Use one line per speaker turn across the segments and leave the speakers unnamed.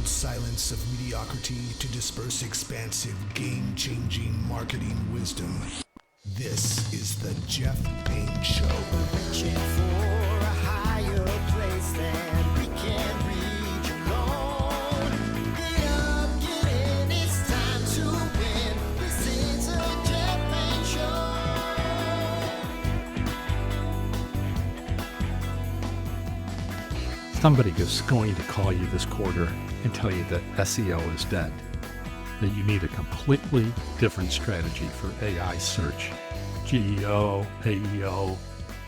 cold silence of mediocrity to disperse expansive, game-changing marketing wisdom. This is the Jeff Payne Show.
Reaching for a higher place than we can reach alone. Get up, get in, it's time to win. This is a Jeff Payne Show.
Somebody is going to call you this quarter and tell you that SEO is dead, that you need a completely different strategy for AI search, GEO, AEO,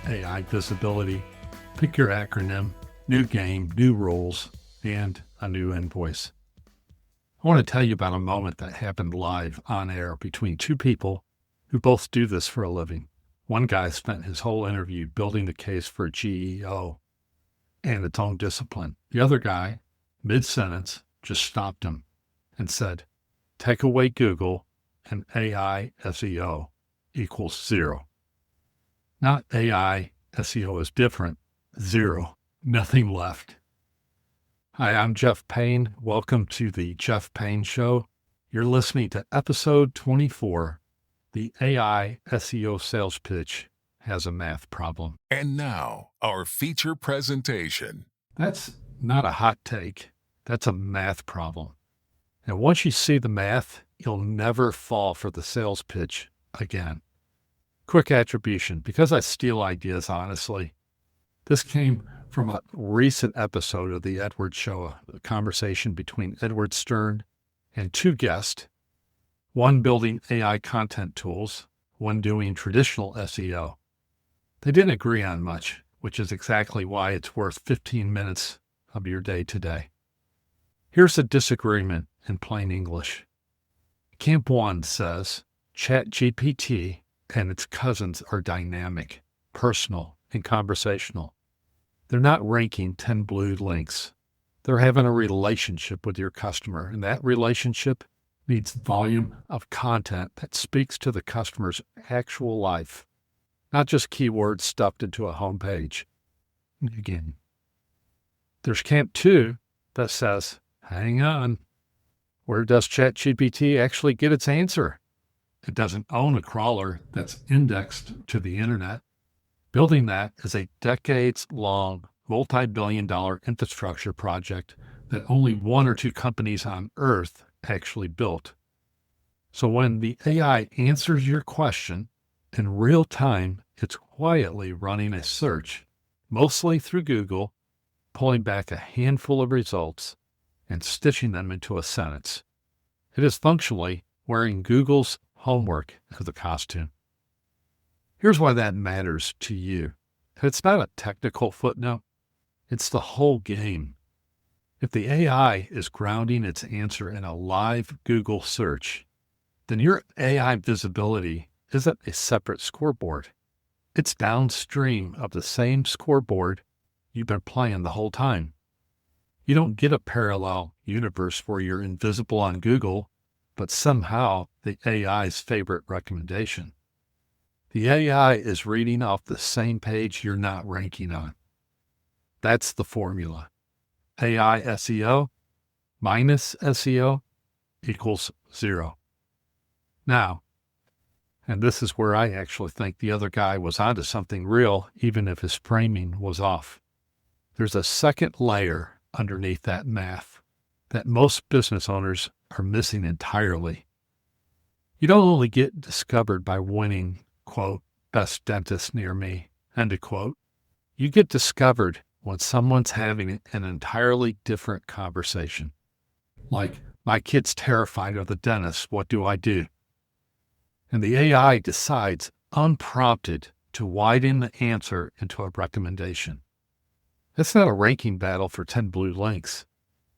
AI visibility. Pick your acronym, new game, new rules, and a new invoice. I want to tell you about a moment that happened live on air between two people who both do this for a living. One guy spent his whole interview building the case for GEO and its own discipline. The other guy, mid-sentence, just stopped him and said, take away Google and AI SEO equals zero. Not AI SEO is different, zero, nothing left. Hi, I'm Jeff Payne. Welcome to the Jeff Payne Show. You're listening to episode 24, the AI SEO sales pitch has a math problem.
And now, our feature presentation.
That's not a hot take. That's a math problem. And once you see the math, you'll never fall for the sales pitch again. Quick attribution, because I steal ideas honestly. This came from a recent episode of The Edward Show, a conversation between Edward Stern and two guests, one building AI content tools, one doing traditional SEO. They didn't agree on much, which is exactly why it's worth 15 minutes of your day today. Here's a disagreement in plain English. Camp 1 says ChatGPT and its cousins are dynamic, personal, and conversational. They're not ranking 10 blue links. They're having a relationship with your customer, and that relationship needs volume of content that speaks to the customer's actual life, not just keywords stuffed into a homepage. Again, there's Camp 2 that says, hang on, where does ChatGPT actually get its answer? It doesn't own a crawler that's indexed to the internet. Building that is a decades-long, multi-billion-dollar infrastructure project that only one or two companies on Earth actually built. So when the AI answers your question, in real time, it's quietly running a search, mostly through Google, pulling back a handful of results and stitching them into a sentence. It is functionally wearing Google's homework as a costume. Here's why that matters to you. It's not a technical footnote. It's the whole game. If the AI is grounding its answer in a live Google search, then your AI visibility isn't a separate scoreboard. It's downstream of the same scoreboard you've been playing the whole time. You don't get a parallel universe where you're invisible on Google, but somehow the AI's favorite recommendation. The AI is reading off the same page you're not ranking on. That's the formula. AI SEO minus SEO equals zero. Now, and this is where I actually think the other guy was onto something real, even if his framing was off. There's a second layer underneath that math that most business owners are missing entirely. You don't only get discovered by winning, quote, best dentist near me, end of quote. You get discovered when someone's having an entirely different conversation. Like, my kid's terrified of the dentist, what do I do? And the AI decides, unprompted, to widen the answer into a recommendation. That's not a ranking battle for 10 blue links.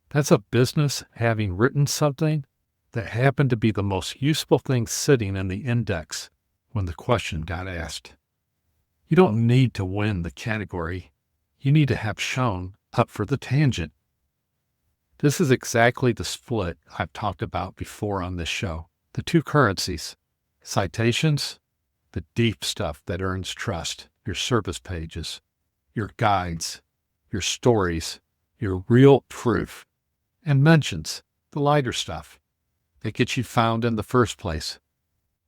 That's a business having written something that happened to be the most useful thing sitting in the index when the question got asked. You don't need to win the category. You need to have shown up for the tangent. This is exactly the split I've talked about before on this show. The two currencies, citations, the deep stuff that earns trust, your service pages, your guides, your stories, your real proof, and mentions, the lighter stuff that gets you found in the first place.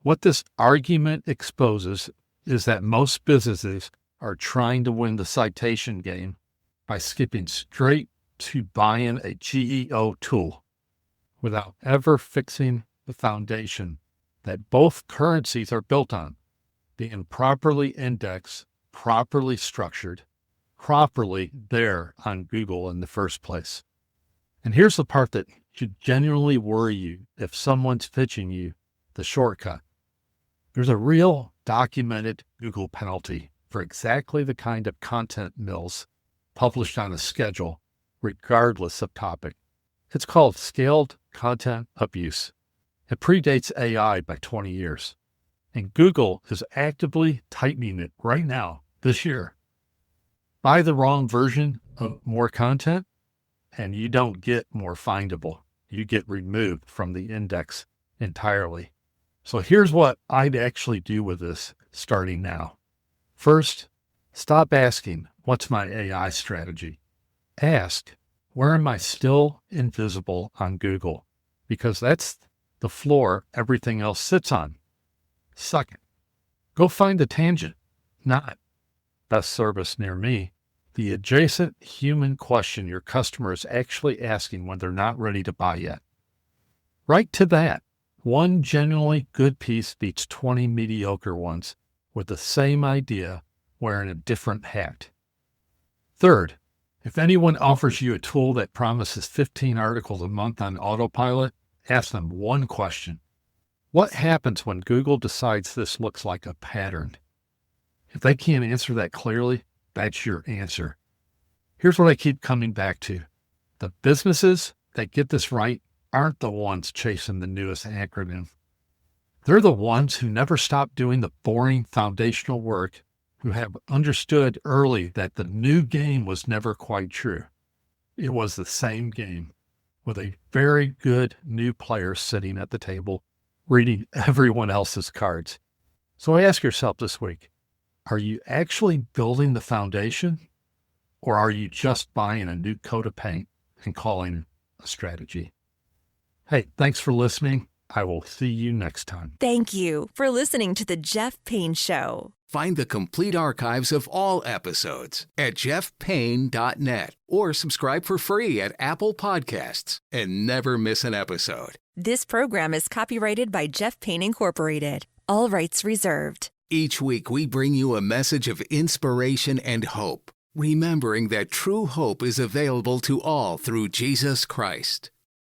What this argument exposes is that most businesses are trying to win the citation game by skipping straight to buying a GEO tool without ever fixing the foundation that both currencies are built on, being properly indexed, properly structured, properly there on Google in the first place. And here's the part that should genuinely worry you if someone's pitching you the shortcut. There's a real documented Google penalty for exactly the kind of content mills published on a schedule, regardless of topic. It's called scaled content abuse. It predates AI by 20 years. And Google is actively tightening it right now, this year. Buy the wrong version of more content, and you don't get more findable. You get removed from the index entirely. So here's what I'd actually do with this starting now. First, stop asking, what's my AI strategy? Ask, where am I still invisible on Google? Because that's the floor everything else sits on. Second, go find the tangent, not best service near me, the adjacent human question your customer is actually asking when they're not ready to buy yet. Right to that. One genuinely good piece beats 20 mediocre ones with the same idea wearing a different hat. Third, if anyone offers you a tool that promises 15 articles a month on autopilot, ask them one question. What happens when Google decides this looks like a pattern? If they can't answer that clearly, that's your answer. Here's what I keep coming back to. The businesses that get this right aren't the ones chasing the newest acronym. They're the ones who never stop doing the boring foundational work, who have understood early that the new game was never quite true. It was the same game, with a very good new player sitting at the table, reading everyone else's cards. So ask yourself this week, are you actually building the foundation, or are you just buying a new coat of paint and calling it a strategy? Hey, thanks for listening. I will see you next time.
Thank you for listening to The Jeff Payne Show.
Find the complete archives of all episodes at jeffpayne.net or subscribe for free at Apple Podcasts and never miss an episode.
This program is copyrighted by Jeff Payne Incorporated. All rights reserved.
Each week we bring you a message of inspiration and hope, remembering that true hope is available to all through Jesus Christ.